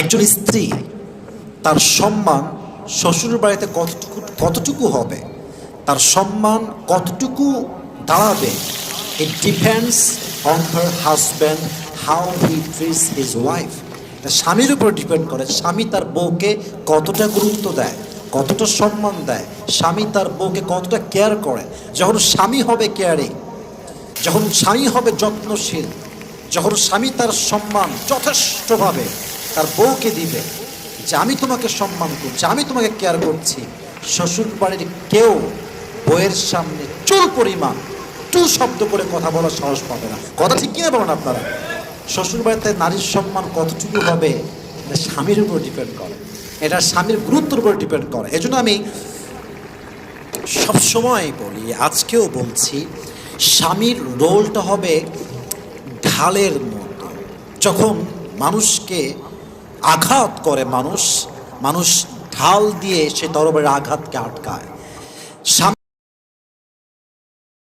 একজন স্ত্রী তার সম্মান শ্বশুর বাড়িতে কতটুকু হবে, তার সম্মান কতটুকু দাঁড়াবে, it depends on her husband how he treats his wife. স্বামীর উপর ডিপেন্ড করে স্বামী তার বউকে কতটা গুরুত্ব দেয়, কতটা সম্মান দেয়, স্বামী তার বউকে কতটা কেয়ার করে। যখন স্বামী হবে কেয়ারিং, যখন স্বামী হবে যত্নশীল, যখন স্বামী তার সম্মান যথেষ্টভাবে তার বউকে দিবে, যে আমি তোমাকে সম্মান করছি, আমি তোমাকে কেয়ার করছি, শ্বশুর বাড়ির কেউ বউয়ের সামনে চুল পরিমাণ টু শব্দ করে কথা বলার সাহস পাবে না। কথা ঠিক কিনা বলেন আপনারা? শ্বশুর বাড়িতে নারীর সম্মান কতটুকু হবে এটা স্বামীর উপর ডিপেন্ড করে, এটা স্বামীর গুরুত্বের উপর ডিপেন্ড করে। এজন্য আমি সবসময় বলি, আজকেও বলছি, স্বামীর রোলটা হবে ঢালের মতো। যখন মানুষকে আঘাত করে মানুষ ঢাল দিয়ে সে তরবারির আঘাতকে আটকায়।